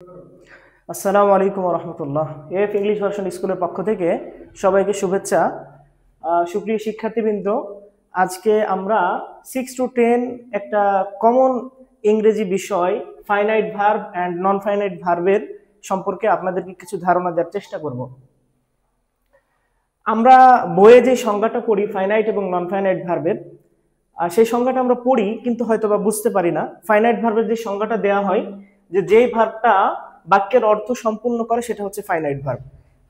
আসসালামু আলাইকুম রহমতুল্লাহ। F English version স্কুলের পক্ষ থেকে সবাইকে শুভেচ্ছা। সুপ্রিয় শিক্ষার্থীবৃন্দ, আজকে আমরা 6 to 10 একটা কমন ইংরেজি বিষয় finite verb and non finite ভার্বের সম্পর্কে আপনাদেরকে কিছু ধারণা দেওয়ার চেষ্টা করব। আমরা বইয়ে যে সংজ্ঞাটা পড়ি ফাইনাইট এবং নন ফাইনাইট ভার্বের, সেই সংজ্ঞাটা আমরা পড়ি কিন্তু হয়তোবা বুঝতে পারি না। ফাইনাইট ভার্বের যে সংজ্ঞাটা দেওয়া হয় যে যেই ভার্বটা বাক্যের অর্থ সম্পূর্ণ করে সেটা হচ্ছে ফাইনাইট ভার্ব,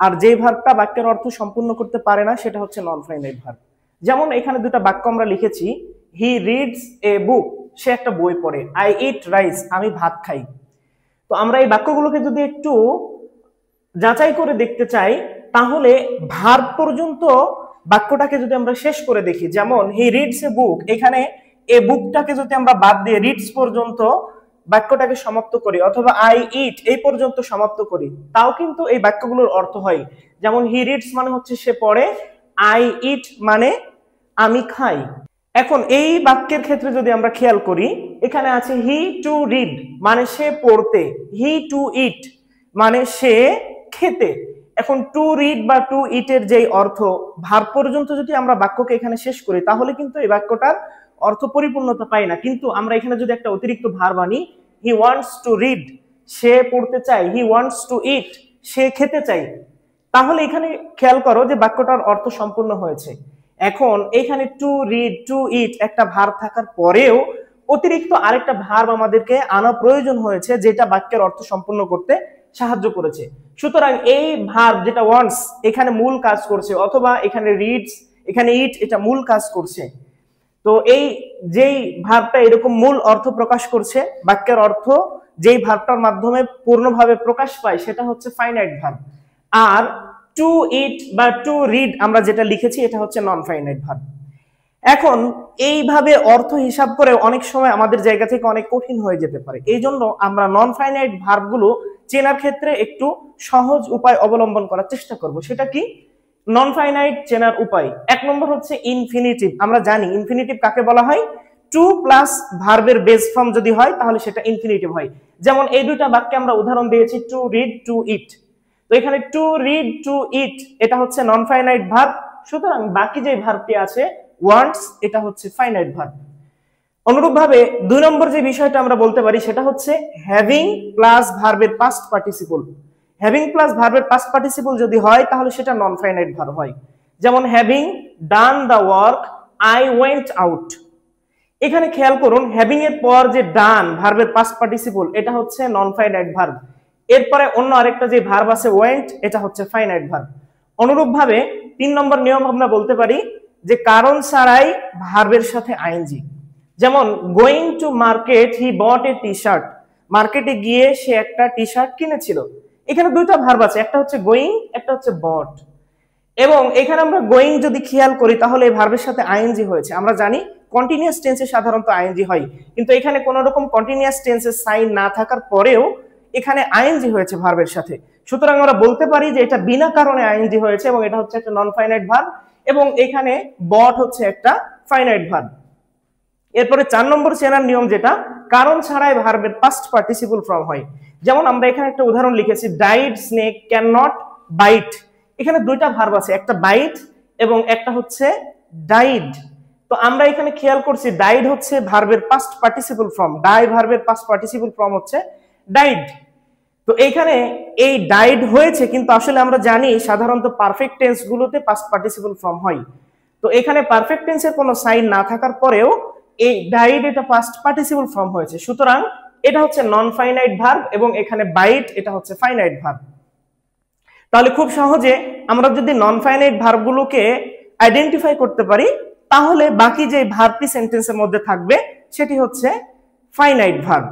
আর যেই ভার্বটা বাক্যের অর্থ সম্পূর্ণ করতে পারে না সেটা হচ্ছে নন ফাইনাইট ভার্ব। যেমন এখানে দুটো বাক্য আমরা লিখেছি, হি রিডস এ বুক, সে একটা বই পড়ে। আই ইট রাইস, আমি ভাত খাই। তো আমরা এই বাক্যগুলোকে যদি একটু যাচাই করে দেখতে চাই তাহলে ভার্ব পর্যন্ত বাক্যটাকে যদি আমরা শেষ করে দেখি, যেমন হি রিডস এ বুক, এখানে এ বুকটাকে যদি আমরা বাদ দিয়ে রিডস পর্যন্ত বাক্যটাকে সমাপ্ত করি অথবা আই ইট এই পর্যন্ত সমাপ্ত করি, তাও কিন্তু এই বাক্যগুলোর অর্থ হয়। যেমন হি রিডস মানে হচ্ছে সে পড়ে, আই ইট মানে আমি খাই। এখন এই বাক্যের ক্ষেত্রে যদি আমরা খেয়াল করি, এখানে আছে হি টু রিড মানে সে পড়তে, হি টু ইট মানে সে খেতে। এখন টু রিড বা টু ইটের যেই অর্থ, ভার্ব পর্যন্ত যদি আমরা বাক্যকে এখানে শেষ করি তাহলে কিন্তু এই বাক্যটার অর্থ পরিপূর্ণতা পায় না। কিন্তু আমরা এখানে যদি একটা অতিরিক্ত ভার্ব আনি, হি ওয়ান্টস টু রিড সে পড়তে চায়, হি ওয়ান্টস টু ইট সে খেতে চায়, তাহলে এখানে খেয়াল করো যে বাক্যটার অর্থ সম্পূর্ণ হয়েছে। এখন এখানে টু রিড টু ইট একটা ভার্ব থাকার পরেও অতিরিক্ত আরেকটা ভার্ব আমাদেরকে আনা প্রয়োজন হয়েছে, যেটা বাক্যের অর্থ সম্পূর্ণ করতে সাহায্য করেছে। সুতরাং এই ভার্ব যেটা ওয়ান্টস এখানে মূল কাজ করছে, অথবা এখানে রিডস এখানে ইট এটা মূল কাজ করছে। তো এই যেই ভার্বটা এরকম মূল অর্থ প্রকাশ করছে, বাক্যের অর্থ যেই ভার্বটার মাধ্যমে পূর্ণভাবে প্রকাশ পায় সেটা হচ্ছে ফাইনাইট ভার্ব। আর টু ইট বা টু রিড আমরা যেটা লিখেছি এটা হচ্ছে নন ফাইনাইট ভার্ব। এখন এইভাবে অর্থ হিসাব করে অনেক সময় আমাদের জায়গা থেকে অনেক কঠিন হয়ে যেতে পারে। এই জন্য আমরা নন ফাইনাইট ভার্বগুলো চেনার ক্ষেত্রে একটু সহজ উপায় অবলম্বন করার চেষ্টা করব। সেটা কি নন ফাইনাইট চেনার উপায়? এক নম্বর হচ্ছে ইনফিনিটিভ। আমরা জানি ইনফিনিটিভ কাকে বলা হয়, টু প্লাস ভার্বের বেস ফর্ম যদি হয় তাহলে সেটা ইনফিনিটিভ হয়। যেমন এই দুইটা বাক্যে আমরা উদাহরণ দিয়েছি টু রিড টু ইট। তো এখানে টু রিড টু ইট এটা হচ্ছে নন ফাইনাইট ভার্ব, সুতরাং বাকি যে ভার্বটি আছে ওয়ান্টস এটা হচ্ছে ফাইনাইট ভার্ব। অনুরূপভাবে দুই নম্বর যে বিষয়টা আমরা বলতে পারি সেটা হচ্ছে হ্যাভিং প্লাস ভার্বের পাস্ট পার্টিসিপল। হ্যাভিং প্লাস ভার্বের পাস্ট পার্টিসিপল যদি হয় তাহলে সেটা নন ফাইনাইট ভার্ব হয়। যেমন having done the work I went out. এখানে খেয়াল করুন হ্যাভিং এর পর যে ডান ভার্বের পাস্ট পার্টিসিপল এটা হচ্ছে নন ফাইনাইট ভার্ব, এরপরে অন্য আরেকটা যে ভার্ব আছে ওয়েন্ট এটা হচ্ছে ফাইনাইট ভার্ব। অনুরূপভাবে তিন নম্বর নিয়ম আমরা বলতে পারি যে কারণ ছাড়াই ভার্বের সাথে আইএনজি। যেমন going to market he bought a T shirt, মার্কেটে গিয়ে সে একটা টি শার্ট কিনেছিল। এখানে দুইটা ভার্ব আছে, একটা হচ্ছে গোয়িং একটা হচ্ছে বট। এবং এখানে আমরা গোয়িং যদি খেয়াল করি তাহলে এই ভার্বের সাথে আইএনজি হয়েছে। আমরা জানি কন্টিনিউয়াস টেন্সে সাধারণত আইএনজি হয়, কিন্তু এখানে কোনো রকম কন্টিনিউয়াস টেন্সের সাইন না থাকার পরেও এখানে আইএনজি হয়েছে ভার্বের সাথে। সুতরাং আমরা বলতে পারি যে এটা বিনা কারণে আইএনজি হয়েছে এবং এটা হচ্ছে একটা নন ফাইনাইট ভার্ব, এবং এখানে বট হচ্ছে একটা ফাইনাইট ভার্ব। এরপরে চার নম্বর চেনার নিয়ম যেটা, কারণ ছাড়াই ভার্বের পাস্ট পার্টিসিপল ফর্ম হয়। যেমন আমরা এখানে একটা উদাহরণ লিখেছি, died snake can not byte. এখানে দুইটা ভার্ব আছে, একটা বাইট এবং একটা হচ্ছে ডাইড। তো আমরা এখানে খেয়াল করছি ডাইড হচ্ছে ভার্বের পাস্ট পার্টিসিপল ফর্ম, ডাই ভার্বের পাস্ট পার্টিসিপল ফর্ম হচ্ছে ডাইড। তো এইখানে এই ডাইড হয়েছে, কিন্তু আসলে আমরা জানি সাধারণত পারফেক্ট টেন্স গুলোতে পাস্ট পার্টিসিপল ফর্ম হয়। তো এখানে পারফেক্ট টেন্সের কোনো সাইন না থাকার পরেও এই ডাইড এটা পাস্ট পার্টিসিপল ফর্ম হয়েছে, সুতরাং এটা হচ্ছে নন ফাইনাইট ভার্ব এবং এখানে বাইট এটা হচ্ছে ফাইনাইট ভার্ব। তাহলে খুব সহজে আমরা যদি নন ফাইনাইট ভার্বগুলোকে আইডেন্টিফাই করতে পারি তাহলে বাকি যে ভার্বটি সেন্টেন্সের মধ্যে থাকবে সেটি হচ্ছে ফাইনাইট ভার্ব।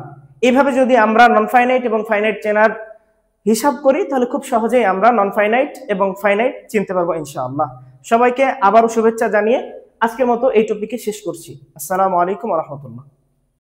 এইভাবে যদি আমরা নন ফাইনাইট এবং ফাইনাইট চেনার হিসাব করি তাহলে খুব সহজেই আমরা নন ফাইনাইট এবং ফাইনাইট চিনতে পারবো ইনশাআল্লাহ। সবাইকে আবারও শুভেচ্ছা জানিয়ে আজকের মতো এই টপিকে শেষ করছি। আসসালামু আলাইকুম ওয়া রাহমাতুল্লাহ।